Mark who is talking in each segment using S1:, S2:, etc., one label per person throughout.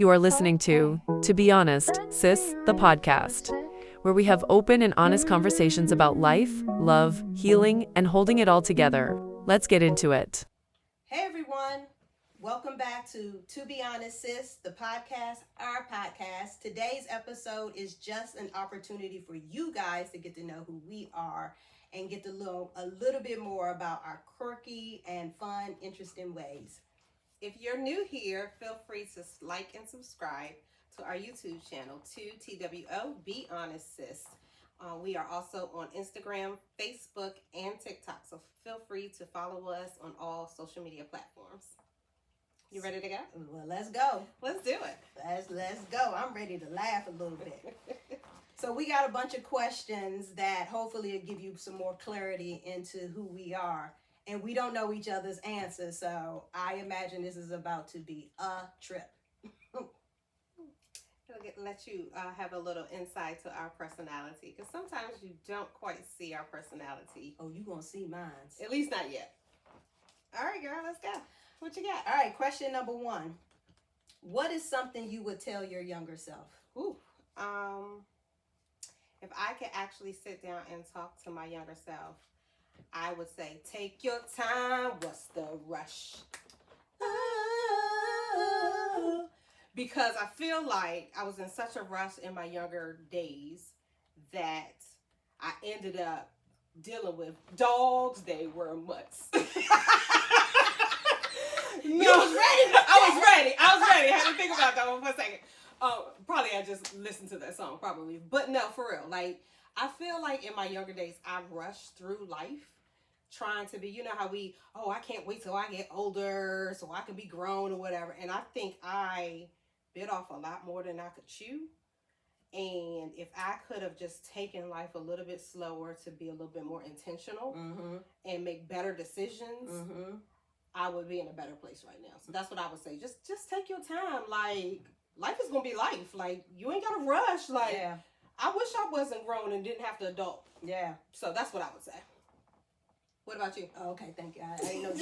S1: You are listening to Be Honest, Sis, the podcast, where we have open and honest conversations about life, love, healing, and holding it all together. Let's get into it.
S2: Hey everyone, welcome back to Be Honest, Sis, the podcast, our podcast. Today's episode is just an opportunity for you guys to get to know who we are and get to know a little bit more about our quirky and fun, interesting ways.
S3: If you're new here, feel free to like and subscribe to our YouTube channel, 2TWO Be Honest Sis. We are also on Instagram, Facebook, and TikTok, so feel free to follow us on all social media platforms. You ready to go?
S2: Well, let's go.
S3: Let's do it.
S2: Let's go. I'm ready to laugh a little bit. So we got a bunch of questions that hopefully will give you some more clarity into who we are. And we don't know each other's answers, so I imagine this is about to be a trip.
S3: It'll let you have a little insight to our personality, because sometimes you don't quite see our personality.
S2: Oh, you gonna see mine.
S3: At least not yet. All right, girl, let's go. What you got?
S2: All right, question number 1. What is something you would tell your younger self?
S3: Ooh, if I could actually sit down and talk to my younger self, I would say, take your time, what's the rush? Oh. Because I feel like I was in such a rush in my younger days that I ended up dealing with dogs, they were mutts.
S2: You was ready.
S3: I was ready. I had to think about that one for a second. Probably I just listened to that song, probably. But no, for real. Like, I feel like in my younger days, I rushed through life trying to be, you know how I can't wait till I get older so I can be grown or whatever. And I think I bit off a lot more than I could chew. And if I could have just taken life a little bit slower to be a little bit more intentional and make better decisions, I would be in a better place right now. So that's what I would say. Just take your time. Like, life is going to be life. Like, you ain't got to rush. Like,
S2: Yeah.
S3: I wish I wasn't grown and didn't have to adult.
S2: Yeah.
S3: So that's what I would say. What about you?
S2: Oh, okay, thank you. I didn't know.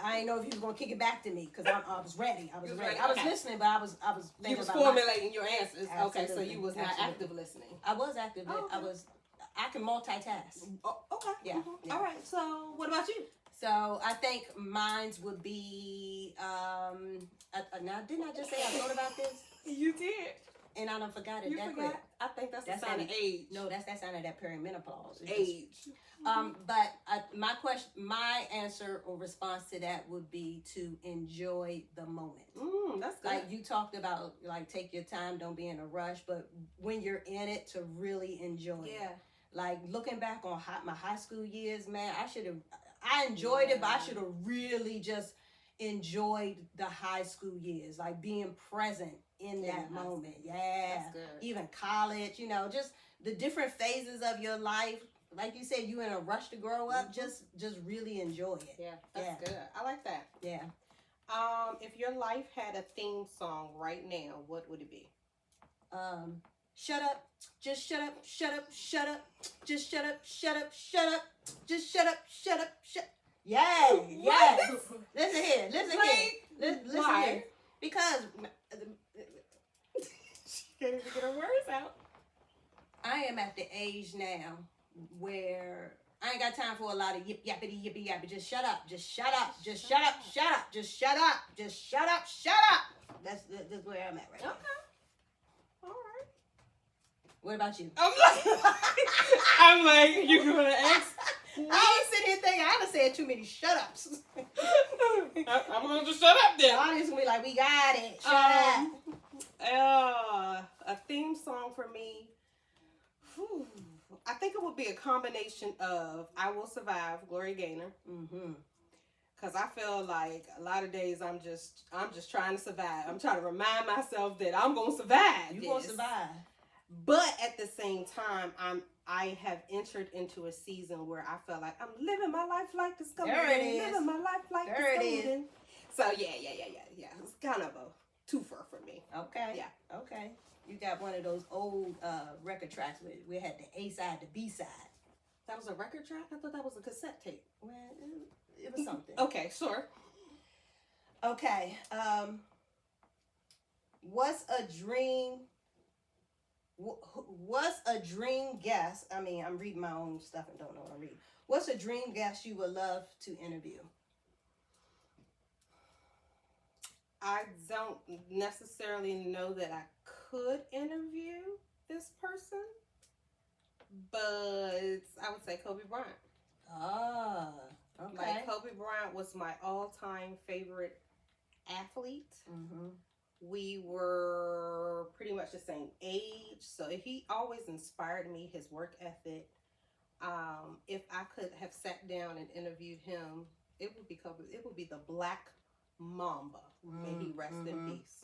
S2: I didn't know if you was gonna kick it back to me because I was ready. I was ready. I was listening, but I was.
S3: You was formulating your answers.
S2: Absolutely.
S3: Okay, so you was not active listening.
S2: I was active.
S3: Oh, okay.
S2: I can multitask.
S3: Oh, okay.
S2: Yeah.
S3: All right. So what about you?
S2: So I think mine's would be. Now, didn't I just say I thought about this?
S3: You did.
S2: And I done forgot it.
S3: You
S2: that
S3: forgot?
S2: quick.
S3: I think that's the sign of age.
S2: No, that's that sign of that perimenopause.
S3: Age.
S2: But my answer or response to that would be to enjoy the moment.
S3: That's good.
S2: Like you talked about, like take your time, don't be in a rush, but when you're in it, to really enjoy it. Like looking back on my high school years, man, I enjoyed it, but I should have really just enjoyed the high school years, like being present in that moment. Yeah.
S3: That's good.
S2: Even college, just the different phases of your life. Like you said, you in a rush to grow up, just really enjoy it.
S3: Yeah, that's good. I like that.
S2: Yeah.
S3: If your life had a theme song right now, what would it be?
S2: Shut up. Just shut up. Shut up. Shut up. Just shut up. Shut up. Shut up. Just shut up. Shut up. Shut. Yeah. Yes. Listen here. Listen
S3: Why?
S2: here. Because
S3: She can't even get her words out.
S2: I am at the age now where I ain't got time for a lot of yippity yippy yappy. Just shut up. Just shut up. Just shut up. Shut up. Just shut up. Just shut up. Shut up. That's where I'm at right now.
S3: Okay. All right.
S2: What about you?
S3: I'm like, you gonna ask?
S2: I ain't sitting here thinking I done said too many shut ups.
S3: I'm gonna just shut up
S2: The
S3: then.
S2: audience will be like, we got it. Shut up.
S3: A theme song for me. I think it would be a combination of "I Will Survive," Gloria Gaynor. Cause I feel like a lot of days I'm just trying to survive. I'm trying to remind myself that I'm gonna survive.
S2: You gonna survive.
S3: But at the same time, I have entered into a season where I feel like I'm living my life like it's golden.
S2: There it is.
S3: Living my life like
S2: There
S3: it's
S2: it
S3: golden. So yeah. It's kind of a twofer for me.
S2: Okay.
S3: Yeah.
S2: Okay. You got one of those old record tracks where we had the A side, the B side.
S3: That was a record track? I thought that was a cassette tape.
S2: Well, it was something.
S3: Okay, sure.
S2: Okay. What's a dream? What's a dream guest? I mean, I'm reading my own stuff and don't know what I'm reading. What's a dream guest you would love to interview?
S3: I don't necessarily know that I could interview this person, but I would say Kobe Bryant.
S2: Ah, okay.
S3: Like, Kobe Bryant was my all-time favorite athlete.
S2: Mm-hmm.
S3: We were pretty much the same age, so he always inspired me, his work ethic. If I could have sat down and interviewed him, it would be Kobe. It would be the Black Mamba. May he rest in peace.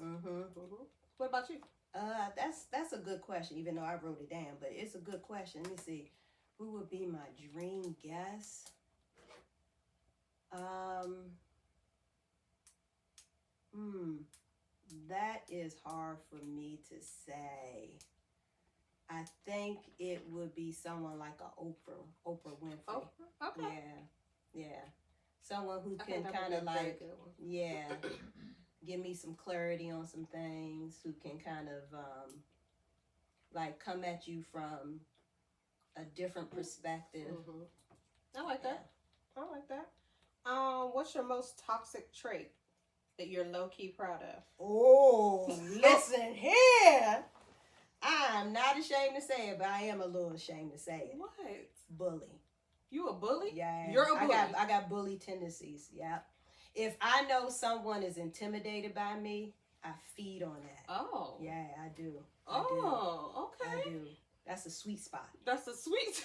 S3: What about you?
S2: That's a good question, even though I wrote it down, but it's a good question. Let me see. Who would be my dream guest? That is hard for me to say. I think it would be someone like a Oprah Winfrey.
S3: Oh, okay.
S2: Yeah. Someone who can kind of like, give me some clarity on some things, who can kind of like come at you from a different perspective.
S3: I like that. I like that. What's your most toxic trait that you're low-key proud of?
S2: Oh, listen here. I'm not ashamed to say it, but I am a little ashamed to say it.
S3: What?
S2: Bully.
S3: You a bully?
S2: Yeah.
S3: You're a bully.
S2: I got bully tendencies. Yeah. If I know someone is intimidated by me, I feed on that.
S3: Oh.
S2: Yeah, I do.
S3: Okay.
S2: I do. That's a sweet spot.
S3: That's a sweet.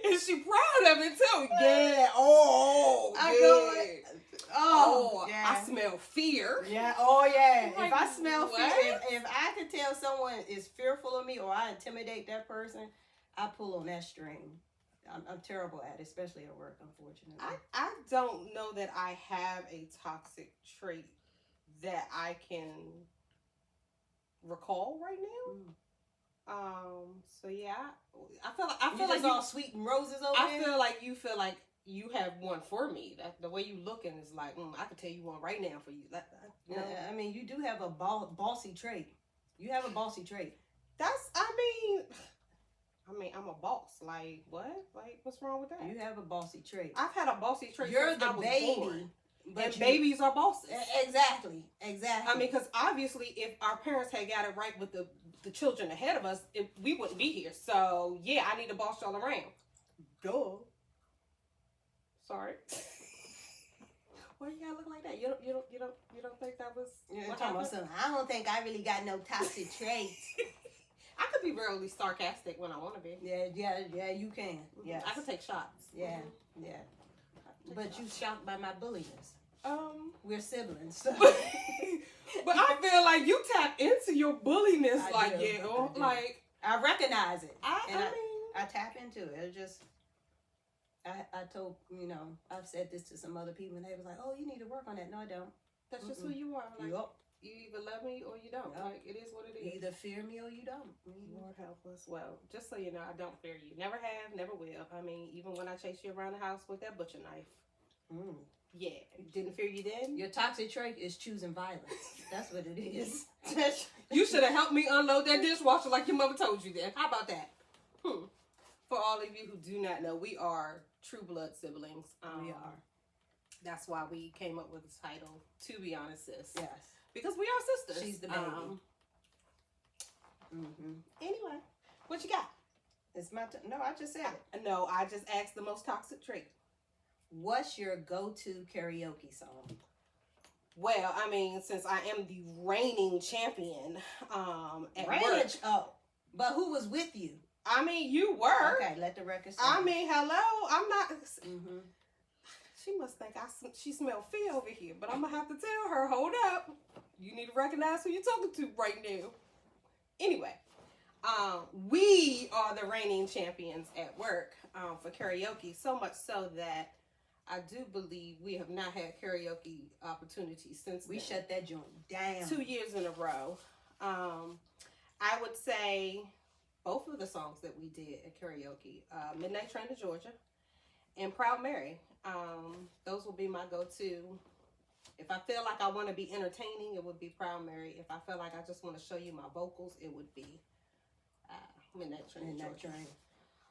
S3: And she proud of it too.
S2: Yeah.
S3: I smell fear.
S2: Yeah. Oh yeah.
S3: Like,
S2: if I smell
S3: what?
S2: fear, if I can tell someone is fearful of me or I intimidate that person, I pull on that string. I'm terrible at it, especially at work, unfortunately.
S3: I don't know that I have a toxic trait that I can recall right now. So yeah, I feel like
S2: all sweet and roses over
S3: I
S2: there.
S3: feel like you feel like you have one for me. That the way you looking is like, I could tell you one right now for you.
S2: Yeah, I mean, you do have a bossy trait. You have a bossy trait.
S3: I mean, I'm a boss. Like, what? Like, what's wrong with that?
S2: You have a bossy trait.
S3: I've had a bossy trait.
S2: You're
S3: since
S2: the
S3: I was
S2: baby.
S3: born.
S2: But
S3: and babies are bosses.
S2: Exactly.
S3: I mean, because obviously, if our parents had got it right with the children ahead of us, we wouldn't be here. So yeah, I need to boss y'all around.
S2: Duh.
S3: Sorry. Why you gotta look like that? You don't think that was what
S2: talking
S3: happened?
S2: about something. I don't think I really got no toxic traits.
S3: I could be really sarcastic when I want to be.
S2: Yeah, you can. Yeah,
S3: I can take shots.
S2: Yeah. But you shocked by my bulliness. We're siblings. So.
S3: But I feel like you tap into your bulliness,
S2: I do.
S3: like
S2: I recognize it.
S3: I
S2: tap into it. It just. I told, I've said this to some other people, and they was like, "Oh, you need to work on that." No, I don't.
S3: That's just who you are. Like,
S2: yep.
S3: You either love me or you don't.
S2: Yep.
S3: Like, it is what it is.
S2: You either fear me or you don't.
S3: Lord help us. Well, just so you know, I don't fear you. Never have, never will. I mean, even when I chase you around the house with that butcher knife. Yeah, didn't fear you then.
S2: Your toxic trait is choosing violence. That's what it is.
S3: You should have helped me unload that dishwasher like your mother told you then. How about that? For all of you who do not know, we are true blood siblings.
S2: We are.
S3: That's why we came up with the title, To Be Honest Sis.
S2: Yes.
S3: Because we are sisters.
S2: She's the baby.
S3: Anyway, what you got?
S2: It's my no, I just said it.
S3: No, I just asked the most toxic trait.
S2: What's your go-to karaoke song?
S3: Well, I mean, since I am the reigning champion at work.
S2: Oh, but who was with you?
S3: I mean, you were.
S2: Okay, let the record say.
S3: I mean, hello. I'm not. She must think she smell fear over here, but I'm going to have to tell her, hold up. You need to recognize who you're talking to right now. Anyway, we are the reigning champions at work for karaoke, so much so that I do believe we have not had karaoke opportunities since
S2: we shut that joint down
S3: 2 years in a row. I would say both of the songs that we did at karaoke, Midnight Train to Georgia and Proud Mary. Those will be my go-to If I feel like I want to be entertaining, it would be Proud Mary. If I feel like I just want to show you my vocals, it would be Midnight Train.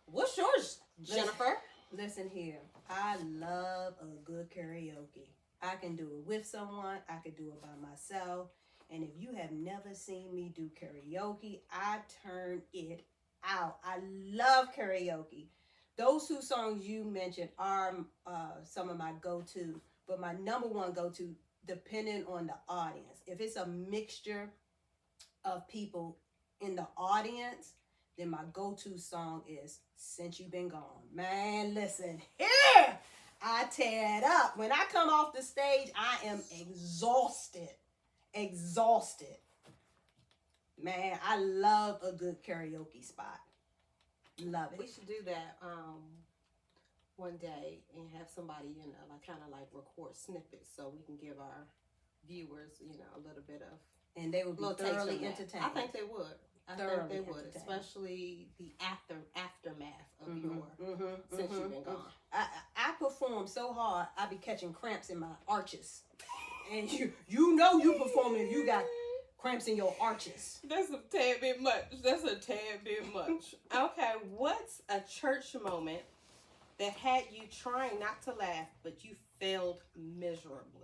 S3: What's yours, Jennifer?
S2: Listen here. I love a good karaoke. I can do it with someone. I can do it by myself. And if you have never seen me do karaoke, I turn it out. I love karaoke. Those two songs you mentioned are some of my go-to, but my number one go-to, depending on the audience. If it's a mixture of people in the audience, then my go-to song is Since You've Been Gone. Man, listen, here I tear it up. When I come off the stage, I am exhausted. Man, I love a good karaoke spot. Love it.
S3: We should do that one day and have somebody, like kind of like record snippets so we can give our viewers, a little bit of.
S2: And they would be thoroughly entertained.
S3: I think they would. I think they would, especially the aftermath of your Since You've Been Gone.
S2: I perform so hard, I be catching cramps in my arches. And you know you performing if you got cramps in your arches.
S3: That's a tad bit much. Okay, what's a church moment that had you trying not to laugh, but you failed miserably?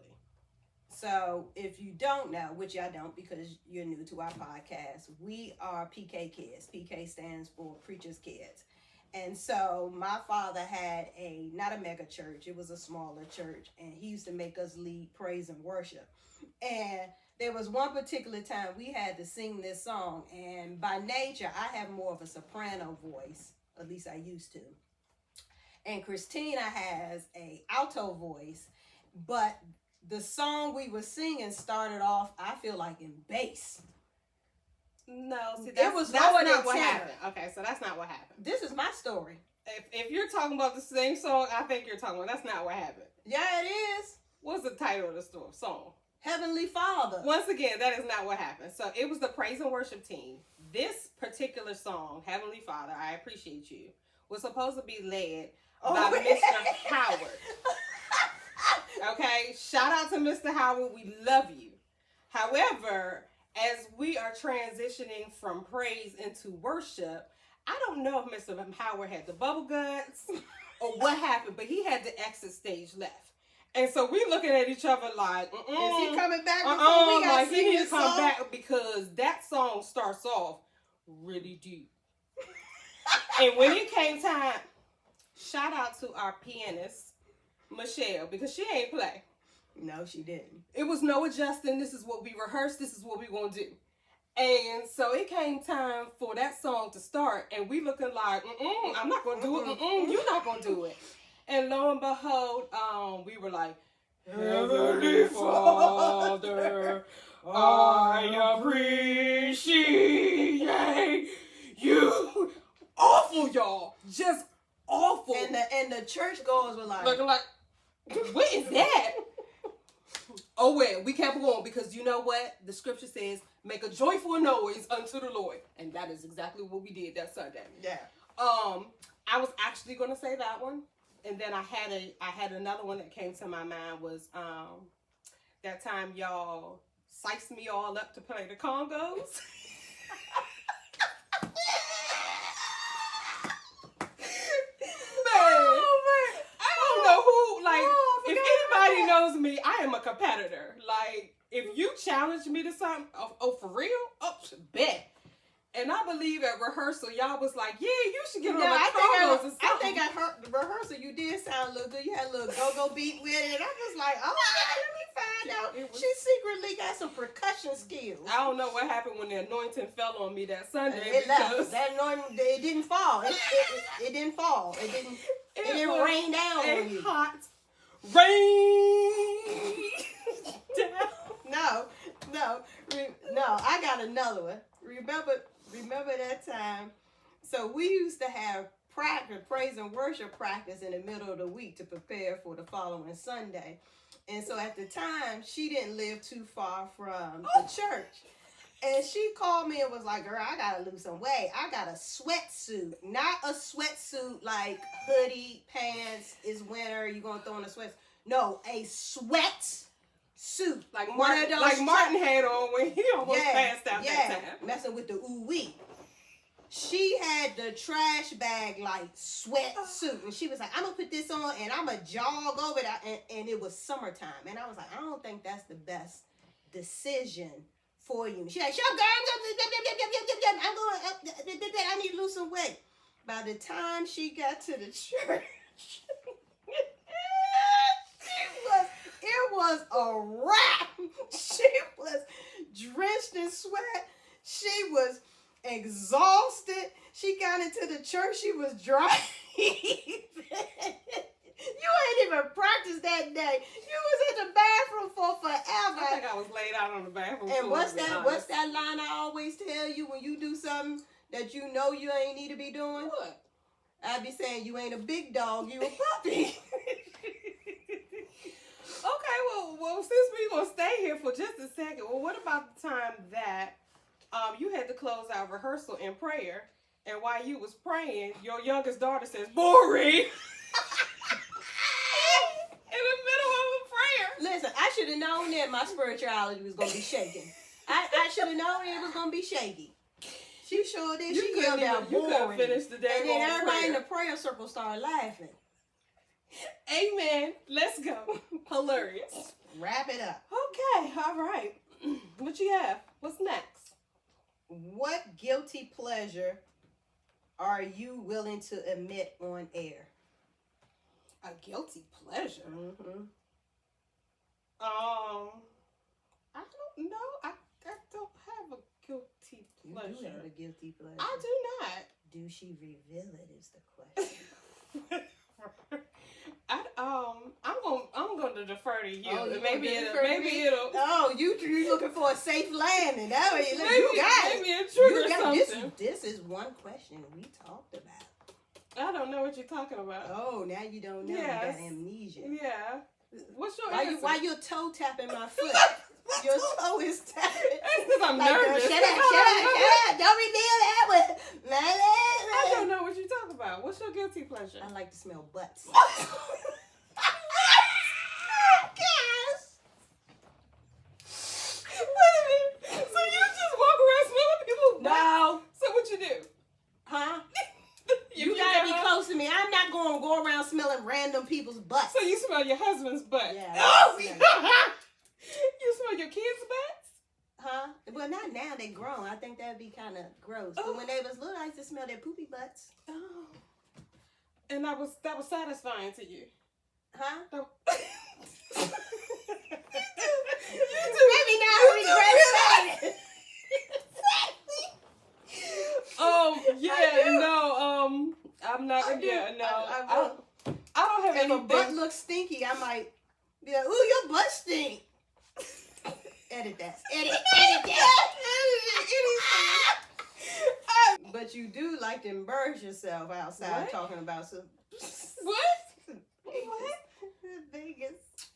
S2: So if you don't know, which I don't because you're new to our podcast, we are PK Kids. PK stands for Preacher's Kids. And so my father had not a mega church, it was a smaller church, and he used to make us lead praise and worship. And there was one particular time we had to sing this song, and by nature, I have more of a soprano voice, at least I used to. And Christina has a alto voice, but the song we were singing started off, I feel like, in bass.
S3: No, see,
S2: that's
S3: not what happened. Okay, so that's not what happened.
S2: This is my story.
S3: If you're talking about the same song, I think you're talking about, that's not what happened.
S2: Yeah, it is.
S3: What's the title of the song?
S2: Heavenly Father.
S3: Once again, that is not what happened. So it was the praise and worship team. This particular song, Heavenly Father, I Appreciate You, was supposed to be led by Mr. Howard. Okay, shout out to Mr. Howard. We love you. However, as we are transitioning from praise into worship, I don't know if Mr. Howard had the bubble guts or what happened, but he had to exit stage left. And so we looking at each other like,
S2: is he coming back before we got
S3: he need to come back because that song starts off really deep. And when it came time, shout out to our pianist, Michelle, because she ain't play.
S2: No, she didn't.
S3: It was no adjusting. This is what we rehearsed. This is what we gonna do. And so it came time for that song to start, and we looking like, I'm not gonna do it. You're not gonna do it. And lo and behold, we were like, Heavenly Father, I appreciate you. Awful, y'all. Just awful.
S2: And the church goers were like,
S3: looking like, what is that? Oh well, we kept going because you know what? The scripture says, make a joyful noise unto the Lord. And that is exactly what we did that Sunday.
S2: Yeah.
S3: I was actually gonna say that one. And then I had another one that came to my mind was that time y'all sized me all up to play the congos. If anybody knows me, I am a competitor. Like, if you challenge me to something, oh, for real? Oh, bet. And I believe at rehearsal, y'all was like, yeah, you should get on the congos or something.
S2: I think I heard the rehearsal, you did sound a little good. You had a little go-go beat with it. I was like, oh, let me find out. She secretly got some percussion skills.
S3: I don't know what happened when the anointing fell on me that Sunday.
S2: It left. That anointing, it didn't fall. It didn't fall. It didn't rain down on you.
S3: Hot rain down.
S2: No, I got another one. Remember that time? So we used to have praise and worship practice in the middle of the week to prepare for the following Sunday. And so at the time, she didn't live too far from the church. And she called me and was like, girl, I gotta lose some weight. I got a sweatsuit. Not a sweatsuit like hoodie, pants, it's winter, you're gonna throw in a sweatsuit. No, a sweatsuit. suit.
S3: Like
S2: one of those
S3: like Martin had on when he almost passed out that time.
S2: Messing with the ooh-wee. She had the trash bag like sweatsuit, and she was like, "I'm gonna put this on and I'm gonna jog over that." And it was summertime, and I was like, "I don't think that's the best decision for you." She's like, "Shut up, girl! I'm going. I need to lose some weight." By the time she got to the church, it was a wrap. She was drenched in sweat. She was exhausted. She got into the church. She was dry. You ain't even practiced that day. You was in the bathroom for forever.
S3: I think I was laid out on the bathroom
S2: And
S3: floor,
S2: what's
S3: to be
S2: that?
S3: honest.
S2: What's that line I always tell you when you do something that you know you ain't need to be doing?
S3: What?
S2: I be saying you ain't a big dog, you a puppy.
S3: Okay, well, since we're gonna stay here for just a second, well, what about the time that you had to close out rehearsal in prayer, and while you was praying, your youngest daughter says, "Boring," in the middle of a prayer?
S2: Listen, I should have known that my spirituality was gonna be shaking. I should have known it was gonna be shaky. She sure did. She yelled out
S3: You couldn't
S2: boring.
S3: finish the day.
S2: And then everybody in the prayer circle started laughing.
S3: Amen. Let's go. Hilarious.
S2: Wrap it up.
S3: Okay. All right. What you have? What's next?
S2: What guilty pleasure are you willing to admit on air?
S3: A guilty pleasure.
S2: Mm-hmm.
S3: I don't know. I don't have a guilty pleasure.
S2: You do have a guilty pleasure.
S3: I do not.
S2: Do she reveal it is the question.
S3: I'm going to defer to you.
S2: Oh, you
S3: maybe
S2: gonna
S3: it'll
S2: defer to me? Oh, you looking for a safe landing. That way, look, you got it.
S3: Maybe it triggers
S2: You got
S3: something.
S2: this is one question we talked about.
S3: I don't know what you're talking about.
S2: Oh, now you don't know.
S3: Yes.
S2: You got amnesia.
S3: Yeah. What's your
S2: Why
S3: answer?
S2: why you toe tapping my foot? Your toe is tapping.
S3: That's because I'm
S2: Like, girl,
S3: nervous.
S2: shut up. Don't reveal that one.
S3: I don't know what you're talking about. What's your guilty pleasure?
S2: I like to smell butts.
S3: So you just walk around smelling people's butts?
S2: No.
S3: So what you do?
S2: Huh?
S3: You
S2: You gotta be
S3: go-
S2: close to me. I'm not going to go around smelling random people's butts.
S3: So you smell your husband's butt?
S2: Yeah.
S3: Oh,
S2: Yeah.
S3: You smell your kids' butts?
S2: Huh? Well, not now. They grown. I think that'd be kind of gross. But when they was little, I used to smell their poopy butts.
S3: Oh. And that was satisfying to you?
S2: Huh?
S3: That-
S2: Maybe now I regret saying it.
S3: Yeah, no, I'm not gonna get, no. I don't have
S2: If a
S3: anything.
S2: butt looks stinky, I might be like, ooh, your butt stink. Edit that. Edit that. But you do like to embarrass yourself outside
S3: What?
S2: talking about some
S3: What?
S2: Vegas.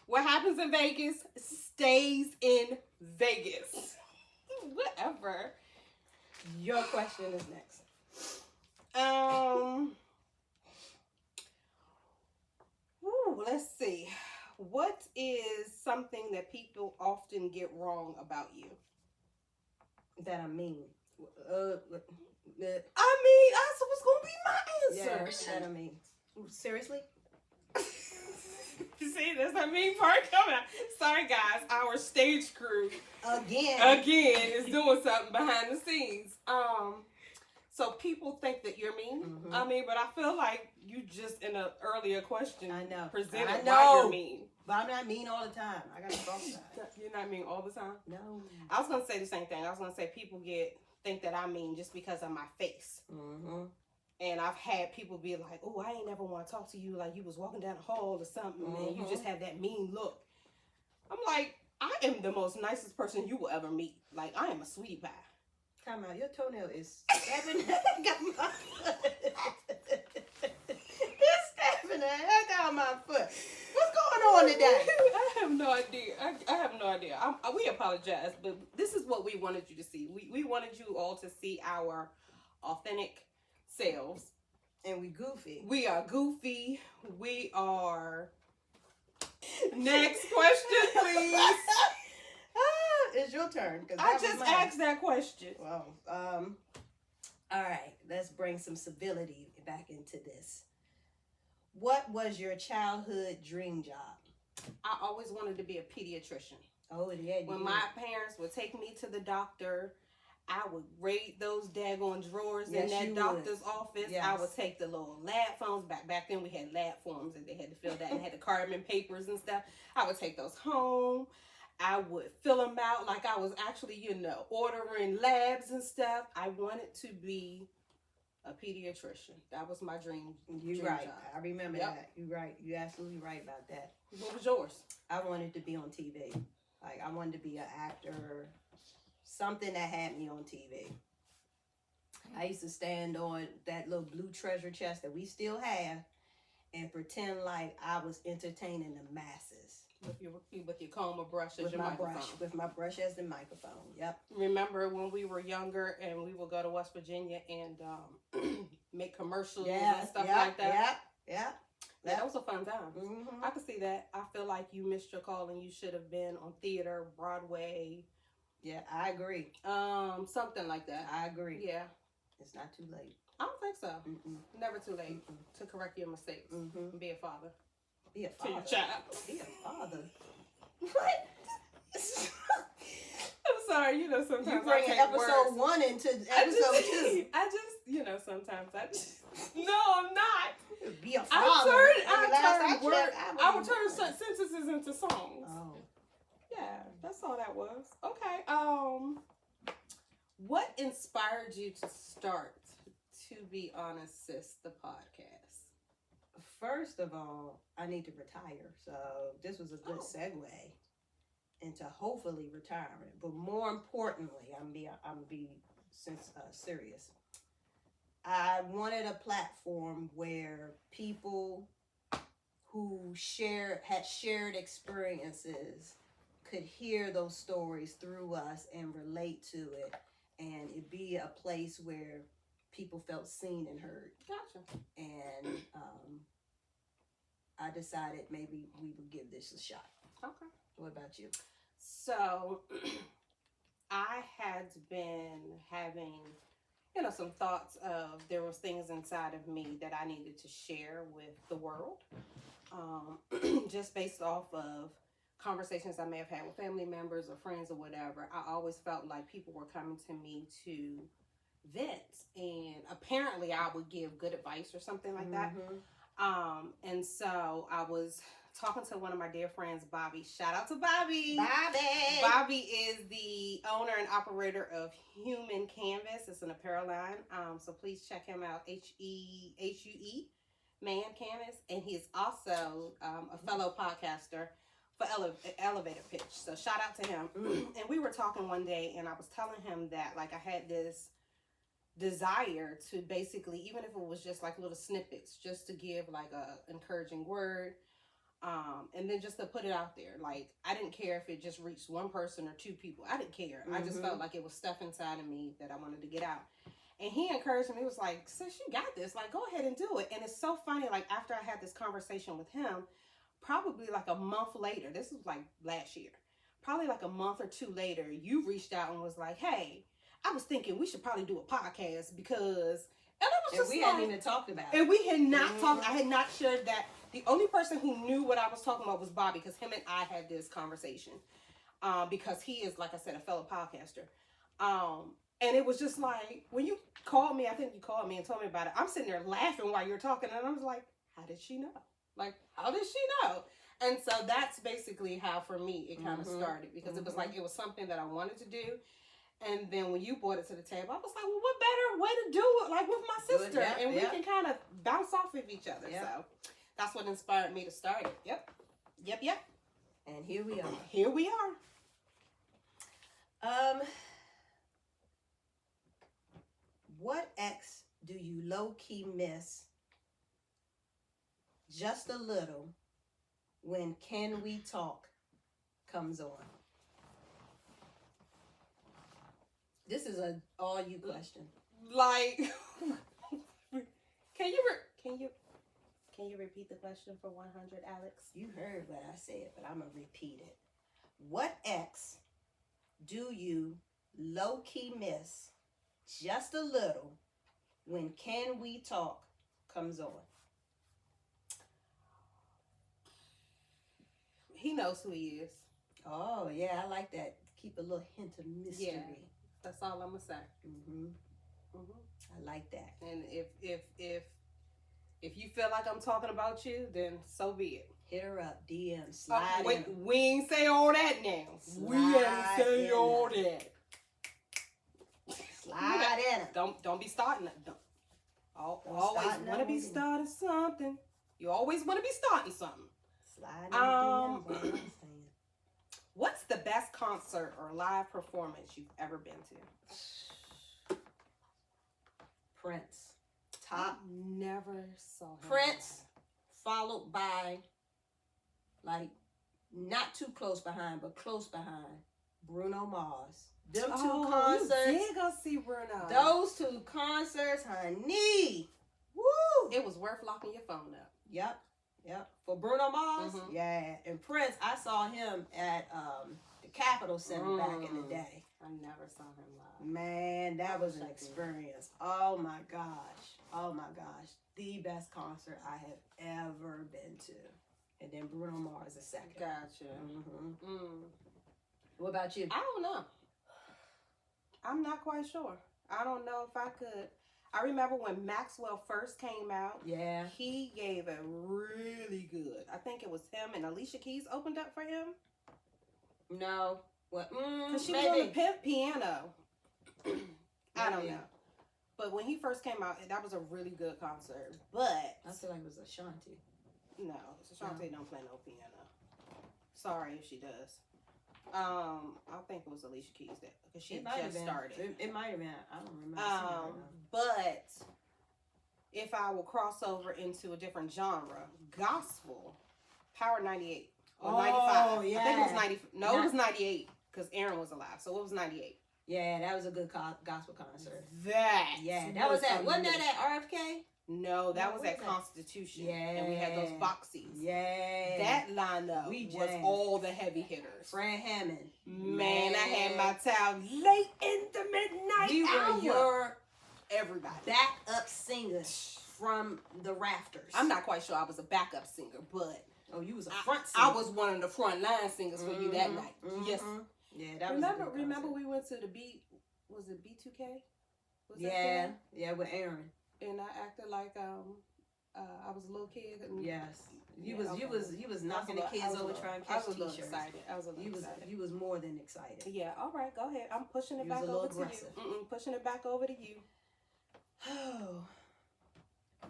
S3: What happens in Vegas stays in Vegas. Whatever.
S2: Your question is next.
S3: Let's see. What is something that people often get wrong about you?
S2: That I mean.
S3: I mean, that's what's gonna be my
S2: Yeah,
S3: answer.
S2: that I mean. Seriously?
S3: You see, that's that mean part coming out. Sorry, guys. Our stage crew
S2: Again.
S3: is doing something behind the scenes. So people think that you're mean.
S2: Mhm.
S3: I mean, but I feel like you just in an earlier question
S2: I know.
S3: presented
S2: I
S3: why
S2: know.
S3: you're mean.
S2: But I'm not mean all the time. I gotta talk about it.
S3: You're not mean all the time.
S2: No.
S3: I was gonna say the same thing. I was gonna say people think that I'm mean just because of my face.
S2: Mm-hmm.
S3: And I've had people be like, "Oh, I ain't never want to talk to you like you was walking down the hall or something, and you just have that mean look." I'm like, I am the most nicest person you will ever meet. Like, I am a sweetie pie.
S2: Come out. Your toenail is stabbing the heck out my foot. It's stabbing the heck out my foot. What's going on today?
S3: I have no idea. I have no idea. We apologize, but this is what we wanted you to see. We wanted you all to see our authentic selves.
S2: And we goofy.
S3: We are goofy. We are Next question, please.
S2: It's your turn.
S3: I just asked that question.
S2: Well, all right. Let's bring some civility back into this. What was your childhood dream job?
S3: I always wanted to be a pediatrician.
S2: Oh, yeah.
S3: When my parents would take me to the doctor, I would raid those daggone drawers in that doctor's office. Yes. I would take the little lab forms. Back then we had lab forms and they had to fill that and had the carbon papers and stuff. I would take those home. I would fill them out like I was actually, ordering labs and stuff. I wanted to be a pediatrician. That was my dream.
S2: You're right. Job. I remember that. You're right. You're absolutely right about that.
S3: What was yours?
S2: I wanted to be on TV. Like, I wanted to be an actor, something that had me on TV. I used to stand on that little blue treasure chest that we still have and pretend like I was entertaining the masses.
S3: With your comb or brush as your microphone.
S2: With my brush as the microphone, yep.
S3: Remember when we were younger and we would go to West Virginia and make commercials and stuff like that?
S2: Yeah.
S3: That was a fun time. Mm-hmm. I could see that. I feel like you missed your call and you should have been on theater, Broadway.
S2: Yeah, I agree.
S3: Something like that.
S2: I agree.
S3: Yeah.
S2: It's not too late.
S3: I don't think so. Never too late to correct your mistakes and be a father.
S2: Be a father.
S3: To your child.
S2: Be a father. What?
S3: I'm sorry, sometimes
S2: you bring episode 1 into episode 2.
S3: Sometimes I just... No, I'm not.
S2: Be a father.
S3: I would turn sentences into songs.
S2: Oh.
S3: Yeah, that's all that was. Okay. What inspired you to start To Be Honest, Sis, the podcast?
S2: First of all, I need to retire. So this was a good segue into hopefully retirement. But more importantly, I'm be serious. I wanted a platform where people who had shared experiences could hear those stories through us and relate to it, and it be a place where people felt seen and heard.
S3: Gotcha.
S2: And I decided maybe we would give this a shot.
S3: Okay.
S2: What about you?
S3: So I had been having, some thoughts of there was things inside of me that I needed to share with the world, just based off of conversations I may have had with family members or friends or whatever. I always felt like people were coming to me to vent, and apparently I would give good advice or something like that. And so I was talking to one of my dear friends, Bobby. Shout out to Bobby. Bobby is the owner and operator of Human Canvas. It's an apparel line. So please check him out. HUE, Man Canvas. And he's also a fellow podcaster for Elevator Pitch. So shout out to him. And we were talking one day and I was telling him that I had this desire to basically, even if it was just little snippets, just to give a encouraging word, and then just to put it out there. I didn't care if it just reached one person or two people. I didn't care. I just felt like it was stuff inside of me that I wanted to get out. And he encouraged me. He was like, sis, you got this. Go ahead and do it. And it's so funny, after I had this conversation with him, probably a month later, this was last year, probably a month or two later, you reached out and was like, hey, I was thinking we should probably do a podcast because, and I was just
S2: we hadn't even talked about it.
S3: And we had not talked, I had not shared that. The only person who knew what I was talking about was Bobby, because him and I had this conversation, because he is, like I said, a fellow podcaster. And it was just when you called me, I think you called me and told me about it, I'm sitting there laughing while you're talking, and I was like, how did she know? How did she know? And so that's basically how, for me, it kind of started, because it was it was something that I wanted to do. And then when you brought it to the table, I was like, well, what better way to do it, with my sister? And we can kind of bounce off of each other. Yep. So that's what inspired me to start it. Yep.
S2: And here we are.
S3: Here we are.
S2: What ex do you low-key miss just a little when Can We Talk comes on? This is a all you question.
S3: Can you repeat the question for 100, Alex?
S2: You heard what I said, but I'm going to repeat it. What ex do you low-key miss just a little when Can We Talk comes on?
S3: He knows who he is.
S2: Oh, yeah, I like that. Keep a little hint of mystery.
S3: Yeah, that's all I'm gonna say.
S2: I like that.
S3: And if you feel like I'm talking about you, then so be it.
S2: Hit her up, DM, slide
S3: Wait,
S2: in.
S3: we ain't say all that now. We ain't say all that.
S2: Slide in her.
S3: Don't be starting that. Always
S2: start
S3: want to be
S2: nothing.
S3: starting something. You always want to be starting something.
S2: Slide in the DMs, I understand.
S3: What's the best concert or live performance you've ever been to?
S2: Prince. Top.
S3: Never saw him.
S2: Prince, followed by, like, not too close behind, but close behind, Bruno Mars. Them two concerts.
S3: You did go see Bruno.
S2: Those two concerts, honey. Woo!
S3: It was worth locking your phone up.
S2: Yep. For Bruno Mars,
S3: Mhm.
S2: yeah. And Prince, I saw him at the Capitol Center back in the day.
S3: I never saw him live.
S2: Man, that was an
S3: Check it.
S2: experience. Oh my gosh. The best concert I have ever been to. And then Bruno Mars a second.
S3: Gotcha.
S2: What about you?
S3: I don't know. I'm not quite sure. I don't know if I could. I remember when Maxwell first came out.
S2: Yeah.
S3: He gave it really good. I think it was him and Alicia Keys opened up for him.
S2: No. What?
S3: Because she was on the piano. I don't
S2: Maybe.
S3: know. But when he first came out, that was a really good concert. But
S2: I feel like it was Ashanti.
S3: no, Shante don't play no piano. Sorry if she does. I think it was Alicia Keys because she just started.
S2: It might have been. I don't remember.
S3: But if I will cross over into a different genre, gospel, Power 98 or 95.
S2: Yeah.
S3: I think it was 90. No, it was 98 because Aaron was alive, so it was 98.
S2: Yeah, that was a good gospel concert.
S3: That
S2: was at. Wasn't that at RFK?
S3: No, that
S2: No,
S3: was
S2: what
S3: at
S2: was that?
S3: Constitution. And we had those boxies.
S2: Yeah.
S3: That lineup was
S2: jammed.
S3: all the heavy hitters.
S2: Fran Hammond.
S3: Man, I had my child late in the midnight
S2: We
S3: hour.
S2: were your
S3: Everybody.
S2: backup singers from the rafters.
S3: I'm not quite sure I was a backup singer, but
S2: Oh, you was a front singer.
S3: I was one of the front line singers for you that night. Yes.
S2: Yeah, that was a good
S3: Remember
S2: concert.
S3: we went to the was it B2K? Was that
S2: Yeah,
S3: there?
S2: yeah, with Aaron.
S3: And I acted like I was a little kid. And
S2: Yes, you
S3: Yeah,
S2: was knocking the kids over trying to
S3: I
S2: catch
S3: was a little
S2: t-shirts.
S3: excited. I was a little excited.
S2: You was more than excited.
S3: Yeah, all right, go ahead. I'm pushing it
S2: You was
S3: back
S2: a little
S3: over
S2: aggressive.
S3: to you. Pushing it back over to you.
S2: Oh,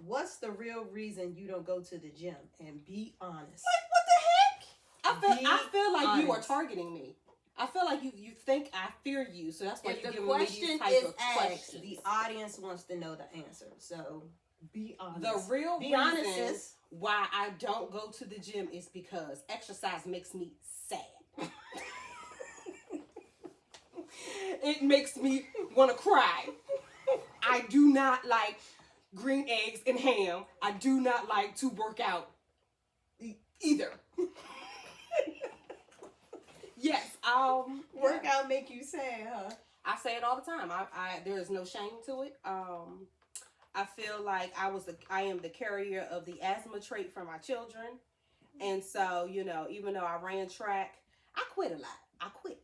S2: what's the real reason you don't go to the gym? And be honest.
S3: What the heck? I feel like you are
S2: honest.
S3: targeting me. I feel like you think I fear you, so that's why
S2: If
S3: you're
S2: the
S3: giving me
S2: question
S3: these types
S2: is
S3: of
S2: asked,
S3: questions.
S2: the audience wants to know the answer. So be honest.
S3: The real
S2: Be honest,
S3: reason
S2: sis.
S3: why I don't go to the gym is because exercise makes me sad. It makes me want to cry. I do not like green eggs and ham. I do not like to work out either. Yes,
S2: Workout make you sad, huh?
S3: I say it all the time. I there is no shame to it. I feel like I am the carrier of the asthma trait for my children, and so even though I ran track, I quit a lot. I quit.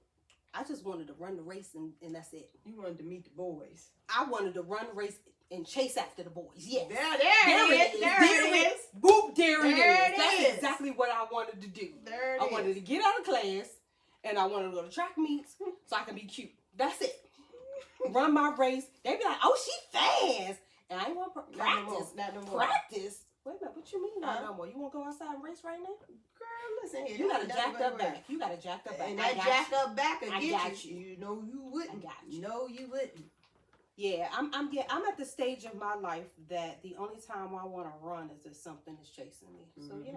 S3: I just wanted to run the race and that's it.
S2: You wanted to meet the boys.
S3: I wanted to run the race and chase after the boys. Yes.
S2: There it is.
S3: Boop, there it
S2: There
S3: is.
S2: it
S3: That's
S2: is.
S3: exactly what I wanted to do.
S2: There it
S3: I
S2: is.
S3: wanted to get out of class and I wanted to go to track meets so I can be cute. That's it. Run my race. They be like, oh, she fast. And I ain't want to practice.
S2: Not no more.
S3: Practice? Wait a minute, what you mean not
S2: Huh?
S3: no more? You want to go outside and race right now?
S2: Girl, listen here.
S3: You got a
S2: That's
S3: jacked
S2: what
S3: up
S2: we're-
S3: back. You got a jacked up back.
S2: And
S3: I
S2: that
S3: got
S2: jacked
S3: you.
S2: up back will
S3: I
S2: get
S3: got
S2: you. You know you wouldn't.
S3: I got you.
S2: No, you wouldn't.
S3: Yeah, I'm at the stage of my life that the only time I want to run is if something is chasing me. So yeah,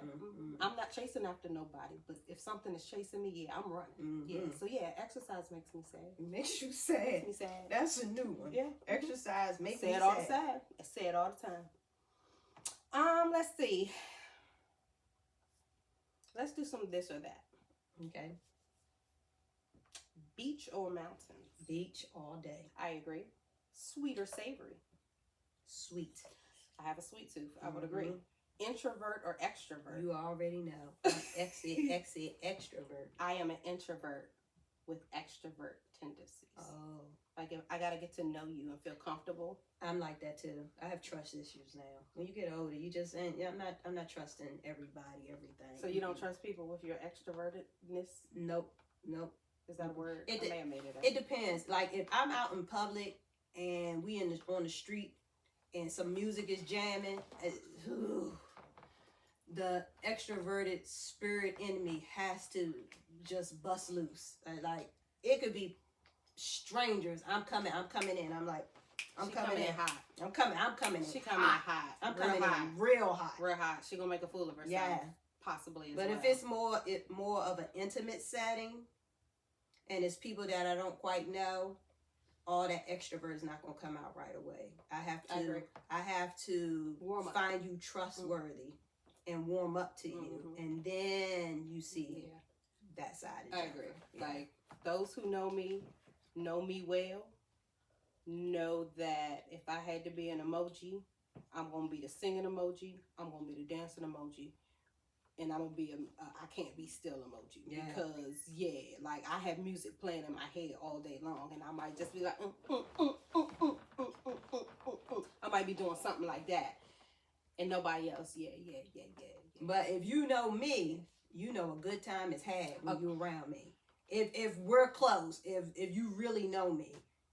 S3: I'm not chasing after nobody, but if something is chasing me, yeah, I'm running. Yeah, so yeah, exercise makes me sad.
S2: It makes you sad.
S3: Makes me sad.
S2: That's a new one.
S3: Yeah.
S2: Exercise makes
S3: Say
S2: me
S3: it all
S2: sad.
S3: the time. I say it all the time. Let's see. Let's do some this or that.
S2: Okay.
S3: Beach or mountains?
S2: Beach all day.
S3: I agree. Sweet or savory?
S2: Sweet.
S3: I have a sweet tooth. I would agree. Introvert or extrovert?
S2: You already know. Exit, extrovert.
S3: I am an introvert with extrovert tendencies.
S2: Oh.
S3: Like if I gotta get to know you and feel comfortable.
S2: I'm like that too. I have trust issues now. When you get older, you just ain't. I'm not trusting everybody, everything.
S3: So you don't trust people with your extrovertedness?
S2: Nope.
S3: Is that a word?
S2: I
S3: may have made it up.
S2: It depends. Like if I'm out in public and we on the street and some music is jamming, the extroverted spirit in me has to just bust loose. Like it could be strangers. I'm coming in. I'm like, I'm coming in
S3: hot.
S2: I'm coming in.
S3: She coming in hot.
S2: I'm coming in real hot.
S3: Real hot. She gonna make a fool of herself.
S2: Yeah.
S3: Possibly as
S2: but
S3: well.
S2: if it's more of an intimate setting and it's people that I don't quite know, all that extrovert is not gonna come out right away. I have to find you trustworthy and warm up to you, and then you see that side of you.
S3: I agree. Like those who know me well, know that if I had to be an emoji, I'm gonna be the singing emoji, I'm gonna be the dancing emoji, and I'm gonna be I can't be still emoji because like I have music playing in my head all day long, and I might just be like I might be doing something like that, and nobody else.
S2: But if you know me, you know a good time is had when you're around me. If we're close, if you really know me,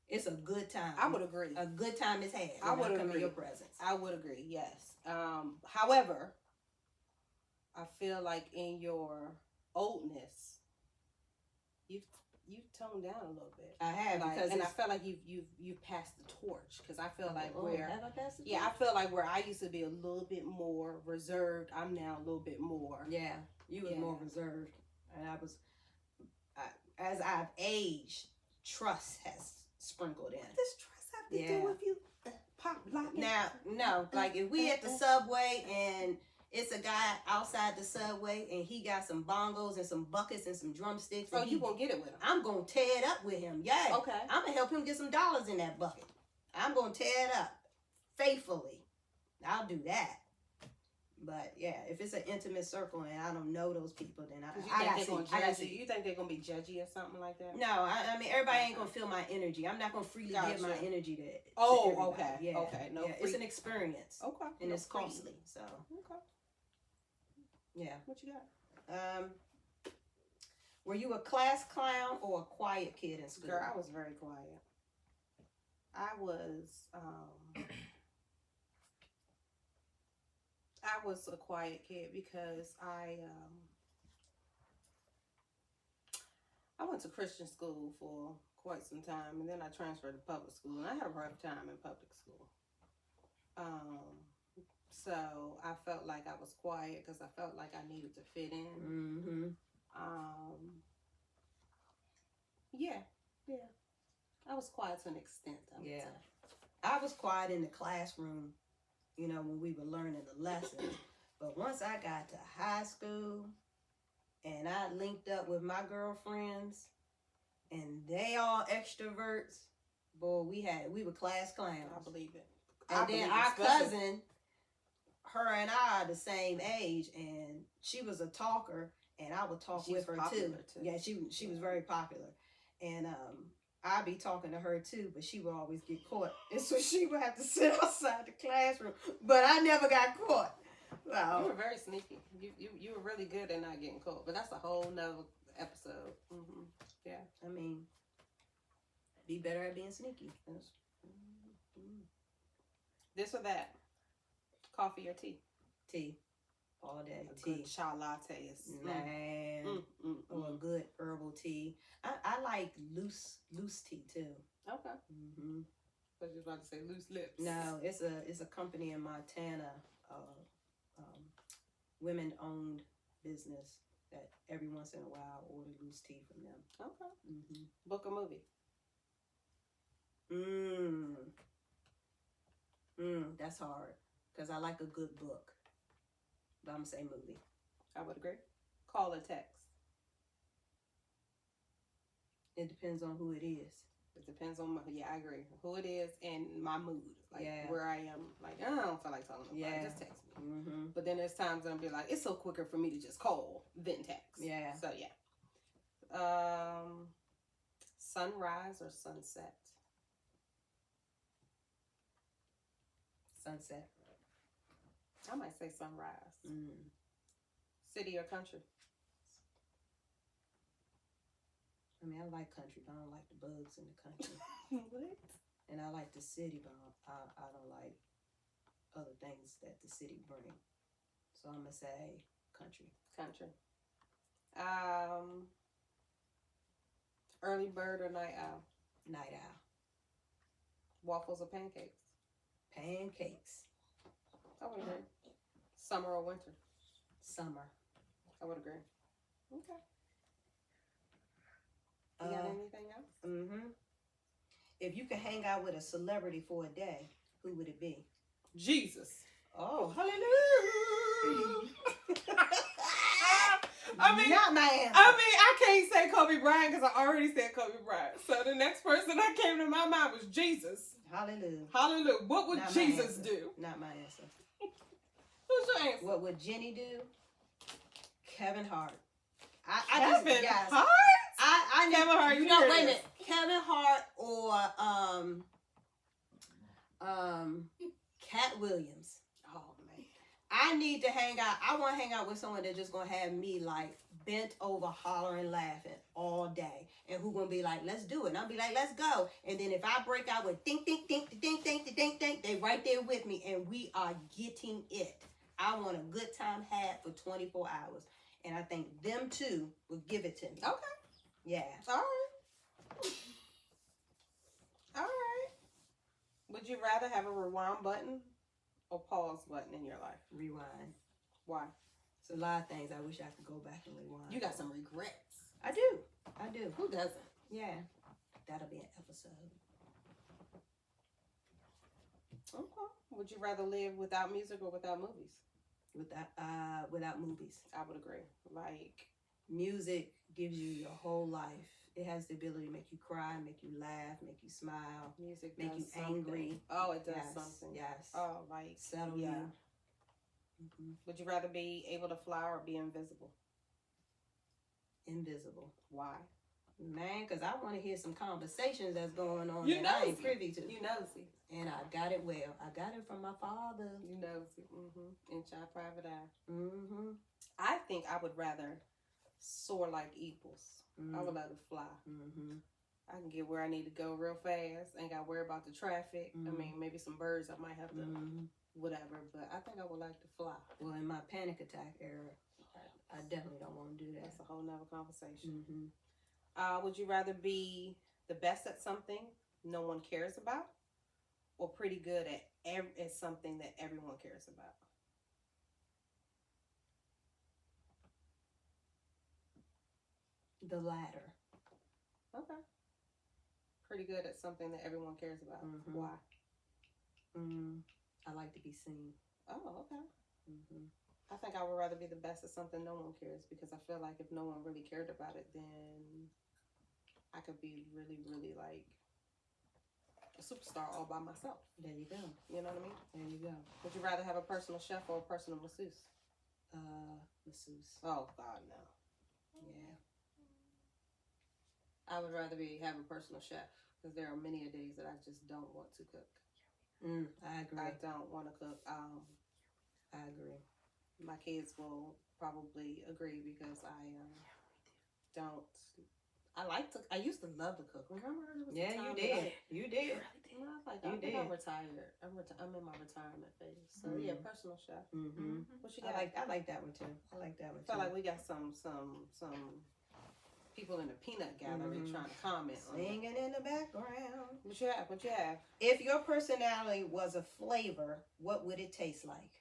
S2: it's a good time.
S3: I would agree.
S2: A good time is had.
S3: I would agree.
S2: In your presence.
S3: I would agree. Yes. However, I feel like in your oldness, you've toned down a little bit.
S2: I have,
S3: because I feel like you've passed the torch, because I feel like
S2: I
S3: feel like where I used to be a little bit more reserved, I'm now a little bit more.
S2: Yeah, you was more reserved, and as I've aged, trust has sprinkled in.
S3: What does trust have to do with you pop locking?
S2: Now, no, like if we at the subway and it's a guy outside the subway and he got some bongos and some buckets and some drumsticks.
S3: Oh, you gonna get it with him?
S2: I'm gonna tear it up with him. Yeah.
S3: Okay.
S2: I'm gonna help him get some dollars in that bucket. I'm gonna tear it up faithfully. I'll do that. But yeah, if it's an intimate circle and I don't know those people, then I gotta see.
S3: You think they're gonna be judgy or something like that?
S2: No, I mean everybody ain't gonna feel my energy. I'm not gonna freely give my energy to
S3: okay.
S2: everybody. Yeah.
S3: Okay. No,
S2: it's an experience.
S3: Okay.
S2: And it's costly. So
S3: okay.
S2: Yeah.
S3: What you got?
S2: Were you a class clown or a quiet kid in school?
S3: Girl, I was very quiet. I was a quiet kid because I went to Christian school for quite some time, and then I transferred to public school, and I had a rough time in public school. So I felt like I was quiet because I felt like I needed to fit in. Yeah. I was quiet to an extent.
S2: I was quiet in the classroom, when we were learning the lessons. But once I got to high school and I linked up with my girlfriends and they all extroverts, boy, we were class clowns.
S3: I believe it.
S2: And then our cousin, her and I are the same age, and she was a talker, and I would talk with her too. Yeah, she was very popular, and I'd be talking to her too, but she would always get caught, and so she would have to sit outside the classroom. But I never got caught. Wow.
S3: You were very sneaky. You were really good at not getting caught, but that's a whole nother episode. Yeah,
S2: I mean, be better at being sneaky.
S3: This or that. Coffee or tea?
S2: Tea. All day.
S3: A
S2: tea.
S3: Good chai latte is
S2: or a good herbal tea. I like loose tea too.
S3: Okay. I was just about to say loose lips.
S2: No, it's a company in Montana, women owned business that every once in a while I order loose tea from them.
S3: Okay. Book or movie?
S2: That's hard. because I like a good book. But I'm going to say movie.
S3: I would agree. Call or text?
S2: It depends on who it is.
S3: It depends on I agree. Who it is and my mood. Like where I am. Like, I don't feel like talking about it. Just text me.
S2: Mm-hmm.
S3: But then there's times I'll be like, it's so quicker for me to just call than text.
S2: Yeah.
S3: So yeah. Sunrise or sunset?
S2: Sunset.
S3: I might say sunrise.
S2: Mm.
S3: City or country?
S2: I mean, I like country, but I don't like the bugs in the country.
S3: What?
S2: And I like the city, but I don't like other things that the city bring. So I'm going to say country.
S3: Country. Early bird or night owl?
S2: Night owl.
S3: Waffles or pancakes?
S2: Pancakes.
S3: I would agree. Summer or winter?
S2: Summer.
S3: I would agree. Okay. You got anything else?
S2: Mm-hmm. If you could hang out with a celebrity for a day, who would it be?
S3: Jesus.
S2: Oh, hallelujah.
S3: I mean,
S2: not my answer.
S3: I can't say Kobe Bryant because I already said Kobe Bryant. So the next person that came to my mind was Jesus.
S2: Hallelujah.
S3: Hallelujah. What would
S2: Not
S3: Jesus do?
S2: Not my answer.
S3: Who's your answer?
S2: What would Jenny do? Kevin Hart.
S3: Kevin Hart?
S2: I
S3: Kevin Hart.
S2: You know, wait a minute. Kevin Hart or Cat Williams.
S3: Oh man.
S2: I need to hang out. I want to hang out with someone that's just gonna have me like bent over, hollering, laughing all day, and who gonna be like, "Let's do it." And I'll be like, "Let's go." And then if I break out with ding, ding, ding, ding, ding, ding, ding, they right there with me, and we are getting it. I want a good time had for 24 hours, and I think them two will give it to me.
S3: Okay.
S2: Yeah.
S3: All right. All right. Would you rather have a rewind button or pause button in your life?
S2: Rewind.
S3: Why?
S2: It's a lot of things I wish I could go back and rewind.
S3: You got some regrets.
S2: I do. I do.
S3: Who doesn't?
S2: Yeah. That'll be an episode.
S3: Okay. Would you rather live without music or without movies?
S2: Without movies.
S3: I would agree. Like,
S2: music gives you your whole life. It has the ability to make you cry, make you laugh, make you smile,
S3: music
S2: make
S3: does
S2: you
S3: something.
S2: angry.
S3: Oh, it does
S2: Yes,
S3: something.
S2: yes.
S3: Oh, like,
S2: Settle
S3: yeah.
S2: you. Mm-hmm.
S3: Would you rather be able to fly or be invisible?
S2: Invisible.
S3: Why?
S2: Man, because I want to hear some conversations that's going on
S3: You
S2: that I ain't
S3: nosy.
S2: privy to.
S3: You nosy.
S2: And I got it well. I got it from my father.
S3: You nosy. Mm-hmm. In child private eye.
S2: Mm-hmm.
S3: I think I would rather soar like eagles.
S2: Mm-hmm.
S3: I would rather fly.
S2: Mm-hmm.
S3: I can get where I need to go real fast. Ain't got to worry about the traffic.
S2: Mm-hmm.
S3: I mean, maybe some birds I might have to, whatever. But I think I would like to fly.
S2: Well, in my panic attack era, I definitely don't want to do that.
S3: That's a whole nother conversation.
S2: Mm-hmm.
S3: Would you rather be the best at something no one cares about, or pretty good at something that everyone cares about?
S2: The latter.
S3: Okay. Pretty good at something that everyone cares about.
S2: Mm-hmm.
S3: Why?
S2: I like to be seen.
S3: Oh, okay.
S2: Mm-hmm.
S3: I think I would rather be the best at something no one cares, because I feel like if no one really cared about it, then I could be really, really like a superstar all by myself.
S2: There you go.
S3: You know what I mean?
S2: There you go.
S3: Would you rather have a personal chef or a personal masseuse?
S2: Masseuse.
S3: Oh God, no.
S2: Yeah.
S3: I would rather have a personal chef, because there are many days that I just don't want to cook.
S2: I agree.
S3: I don't want to cook.
S2: I agree.
S3: My kids will probably agree, because I don't. I used to love to cook. Remember? There was a
S2: Yeah,
S3: time
S2: you
S3: that
S2: did.
S3: I-
S2: You did.
S3: I think I'm retired. I'm in my retirement phase. So yeah, personal chef.
S2: Mm-hmm.
S3: What you got?
S2: I like that one too. I like that one
S3: I feel
S2: too.
S3: like we got some people in the peanut gallery trying to comment on it.
S2: Singing in the background.
S3: What you have? What you have?
S2: If your personality was a flavor, what would it taste like?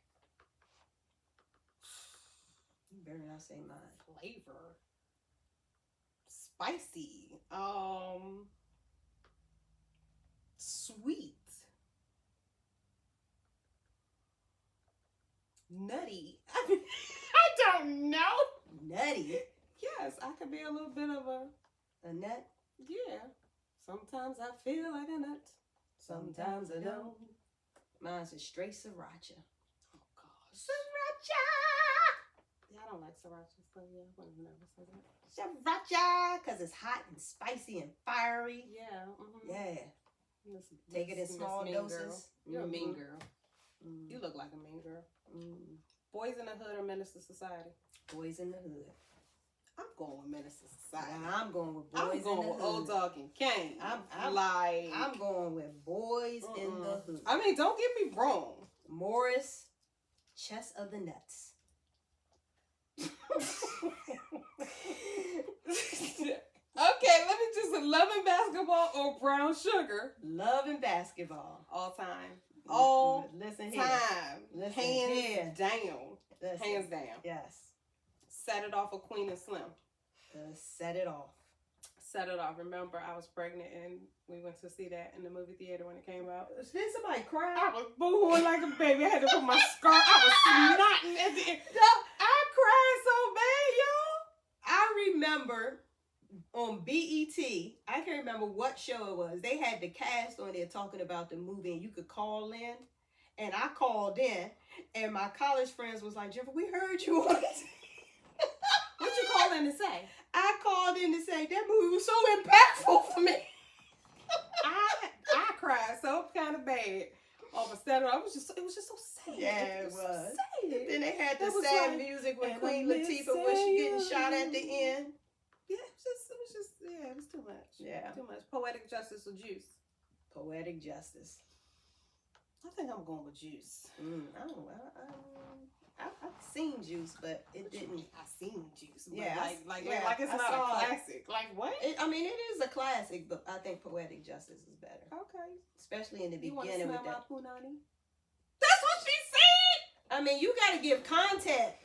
S2: You better not say mine.
S3: Flavor. Spicy. Sweet.
S2: nutty.
S3: Yes, I could be a little bit of
S2: A nut?
S3: yeah. Sometimes I feel like a nut. Sometimes I don't.
S2: Mine's a straight sriracha.
S3: Oh gosh.
S2: Sriracha!
S3: Yeah, I don't like sriracha, so yeah, I wouldn't never say that.
S2: Sriracha! Because it's hot and spicy and fiery.
S3: Yeah. Mm-hmm.
S2: Yeah. Take it in small doses.
S3: You're a mean girl.
S2: Mm.
S3: You look like a mean girl.
S2: Mm.
S3: Boys in the Hood or Menace to Society?
S2: Boys in the Hood.
S3: I'm going with Menace to Society.
S2: Now, I'm going with Boys
S3: I'm
S2: in
S3: going
S2: the
S3: with
S2: Hood.
S3: Old Dog and Kane.
S2: I'm going with Boys in the Hood.
S3: I mean, don't get me wrong.
S2: Morris, Chest of the Nuts.
S3: Okay, let me just Love and Basketball or Brown Sugar.
S2: Love and Basketball.
S3: All time. All
S2: Listen
S3: time.
S2: here. Listen
S3: Hands
S2: here.
S3: down.
S2: Listen.
S3: Hands down.
S2: Yes.
S3: Set it off of Queen and Slim.
S2: Set it off.
S3: Set it off. Remember, I was pregnant and we went to see that in the movie theater when it came out.
S2: Did somebody cry?
S3: I was booing like a baby. I had to put my scarf. I was snotting at the end. I cried so bad, y'all.
S2: I remember on BET, I can't remember what show it was. They had the cast on there talking about the movie, and you could call in. And I called in, and my college friends was like, Jennifer, we heard you on it.
S3: What you call in to say?
S2: I called in to say that movie was so impactful for me.
S3: I cried so kind of bad off a set. It was just so sad.
S2: Yeah, it was.
S3: So sad.
S2: Then they had the
S3: It was
S2: sad
S3: like,
S2: music with
S3: and
S2: Queen
S3: I
S2: Latifah when she getting
S3: miss
S2: shot at the end.
S3: Yeah, it was too much.
S2: Yeah.
S3: Too much. Poetic Justice or Juice?
S2: Poetic Justice.
S3: I think I'm going with Juice.
S2: I don't know. I've seen Juice, but it didn't.
S3: I seen Juice. But
S2: Yeah,
S3: like it's
S2: I
S3: not
S2: saw
S3: a
S2: it.
S3: classic. Like what?
S2: I mean, it is a classic, but I think Poetic Justice is better,
S3: Okay.
S2: especially in the
S3: You want to
S2: beginning
S3: smell
S2: with
S3: my
S2: that.
S3: punani? That's what she said.
S2: I mean, you got to give context.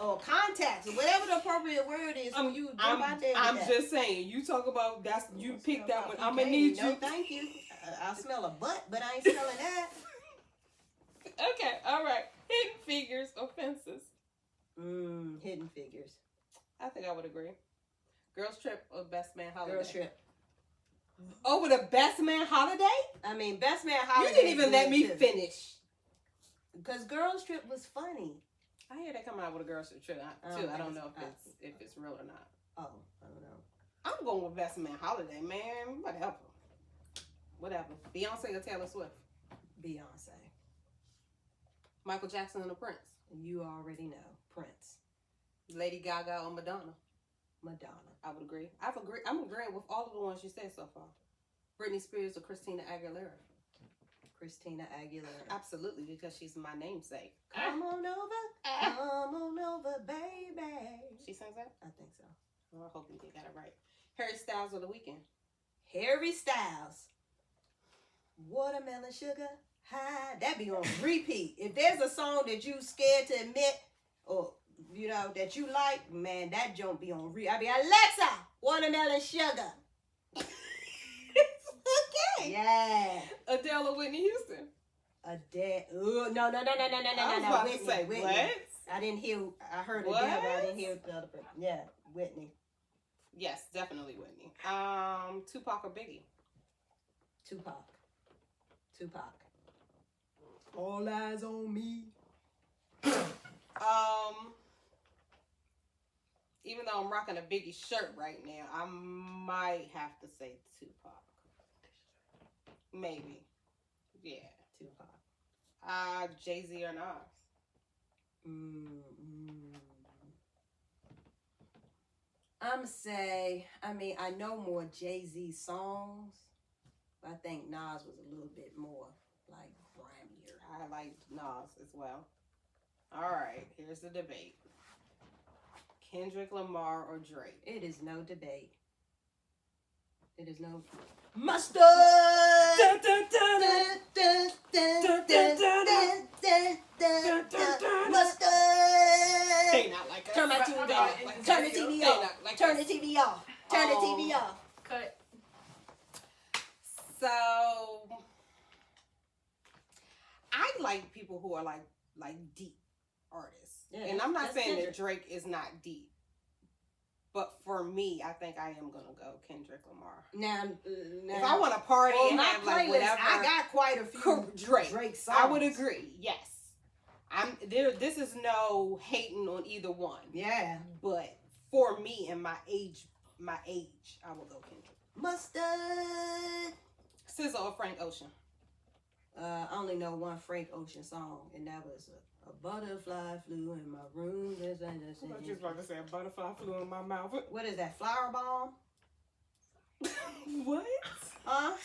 S2: Or context, or whatever the appropriate word is when you jump out there with
S3: I'm
S2: that.
S3: just saying. You talk about that's you picked that one. I'm gonna
S2: Okay,
S3: need
S2: no,
S3: you.
S2: thank you. I smell a butt, but I ain't smelling that.
S3: Okay, all right. Hidden Figures or Fences?
S2: Hidden Figures.
S3: I think I would agree. Girls Trip or Best Man Holiday?
S2: Girls Trip.
S3: Over the Best Man Holiday?
S2: I mean, Best Man
S3: You
S2: Holiday.
S3: didn't even let me finish.
S2: Because Girls Trip was funny.
S3: I hear they come out with a Girls Trip too. I don't know if it's real or not.
S2: Oh, I don't know.
S3: I'm going with Best Man Holiday, man. Whatever. Beyonce or Taylor Swift?
S2: Beyonce.
S3: Michael Jackson and the Prince?
S2: You already know. Prince.
S3: Lady Gaga or Madonna?
S2: Madonna.
S3: I would agree. I'm agreeing with all of the ones you said so far. Britney Spears or Christina Aguilera?
S2: Christina Aguilera.
S3: Absolutely, because she's my namesake.
S2: Come on over. Come on over, baby.
S3: She sings that?
S2: I think so.
S3: Well, I hope you got it right. Harry Styles or The Weeknd?
S2: Harry Styles. Watermelon Sugar High. That be on repeat. If there's a song that you scared to admit or, you know, that you like, man, that joint be on repeat. I be, Alexa, Watermelon Sugar.
S3: Okay.
S2: Yeah.
S3: Adele or Whitney Houston?
S2: Adele. Ooh, no.
S3: I was about to say,
S2: Whitney.
S3: what?
S2: I didn't hear. I heard
S3: What?
S2: Adele, but I didn't hear the other person. Yeah, Whitney.
S3: Yes, definitely Whitney. Tupac or Biggie?
S2: Tupac. All eyes on me.
S3: Even though I'm rocking a Biggie shirt right now, I might have to say Tupac. Maybe. Yeah.
S2: Tupac.
S3: Jay-Z or Nas?
S2: I'm say, I mean, I know more Jay-Z songs, but I think Nas was a little bit more like grimier.
S3: I like Nas as well. All right, here's the debate. Kendrick Lamar or Drake?
S2: It is no debate. It is no mustard. Mustard.
S3: They not like us.
S2: Turn my TV off. Turn the TV off. Turn the TV off. Turn the TV off.
S3: Cut. So I like people who are like deep. artists.
S2: Yeah,
S3: And I'm not
S2: that's
S3: saying
S2: Kendrick.
S3: that Drake is not deep. But for me, I think I am going to go Kendrick Lamar.
S2: Now,
S3: If I want to party
S2: on
S3: and
S2: my
S3: have like
S2: playlist,
S3: whatever,
S2: I got quite a few Drake songs.
S3: I would agree. Yes. I'm there. This is no hating on either one.
S2: Yeah.
S3: But for me and my age, I will go Kendrick.
S2: Mustard.
S3: SZA or Frank Ocean?
S2: I only know one Frank Ocean song, and that was a butterfly flew in my room.
S3: I thought you was about to say a butterfly flew in my mouth.
S2: What is that? Flower bomb?
S3: What?
S2: Huh?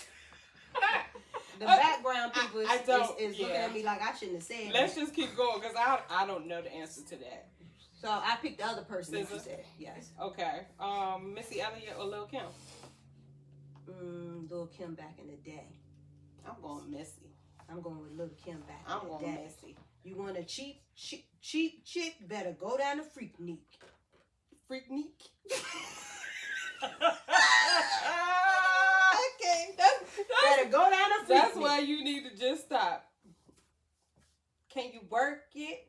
S2: The background people
S3: I don't-
S2: is looking
S3: yeah.
S2: at me like I shouldn't have said
S3: Let's
S2: that.
S3: just keep going because I don't know the answer to that.
S2: So I picked the other person that you
S3: SZA?
S2: said. Yes.
S3: Okay. Missy Elliott or Lil Kim?
S2: Lil Kim back in the day.
S3: I'm going Missy.
S2: I'm going with Lil Kim back
S3: I'm
S2: in the
S3: going
S2: day.
S3: Missy.
S2: You want a cheap chick? Better go down to Freaknik.
S3: Freaknik.
S2: Okay, better go down to Freaknik.
S3: That's why you need to just stop. Can you work it?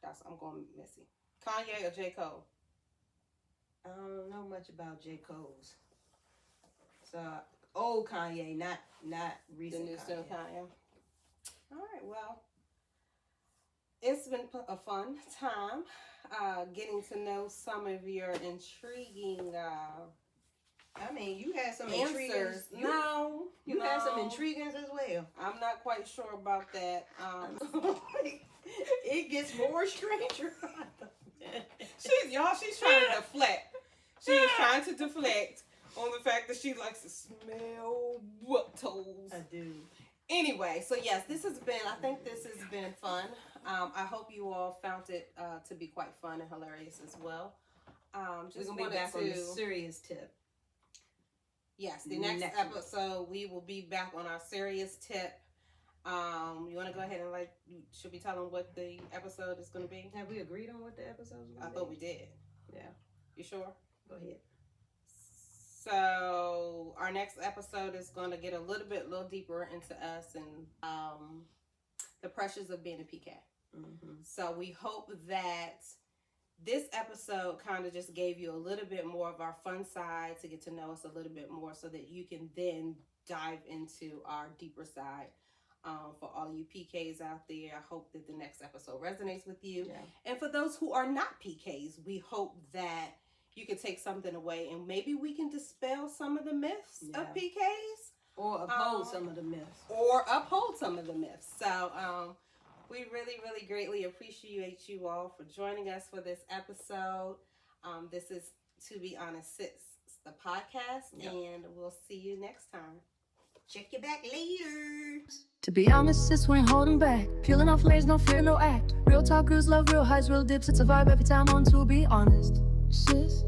S3: I'm going Missy. Kanye or J. Cole?
S2: I don't know much about J. Cole's. So old Kanye, not recent
S3: The new
S2: Kanye.
S3: still Kanye. All right, well, it's been a fun time getting to know some of your intriguing
S2: I mean, you had some
S3: answers.
S2: intrigues. You had some intriguings as well.
S3: I'm not quite sure about that.
S2: It gets more stranger.
S3: She's trying to deflect. She is trying to deflect on the fact that she likes to smell toes.
S2: I do.
S3: Anyway, so yes, I think this has been fun. I hope you all found it to be quite fun and hilarious as well.
S2: We're
S3: Just
S2: gonna be back on the serious tip.
S3: Yes, the next
S2: Next
S3: episode we will be back on our serious tip. You want to go ahead and should we tell them what the episode is going to be?
S2: Have we agreed on what the episode is going to be?
S3: I thought we did.
S2: Yeah.
S3: You sure?
S2: Go ahead.
S3: So our next episode is going to get a little deeper into us and the pressures of being a PK.
S2: Mm-hmm.
S3: So we hope that this episode kind of just gave you a little bit more of our fun side to get to know us a little bit more so that you can then dive into our deeper side. For all you PKs out there, I hope that the next episode resonates with you.
S2: Yeah.
S3: And for those who are not PKs, we hope that you can take something away and maybe we can dispel some of the myths of PKs.
S2: Or oppose some of the myths.
S3: Or uphold some of the myths. So we really, really greatly appreciate you all for joining us for this episode. This is To Be Honest Sis, the podcast, and we'll see you next time.
S2: Check you back later.
S4: To be honest, sis, we ain't holding back. Peeling off layers, no fear, no act. Real talk, girls love real highs, real dips. It's a vibe every time on To Be Honest. Sis.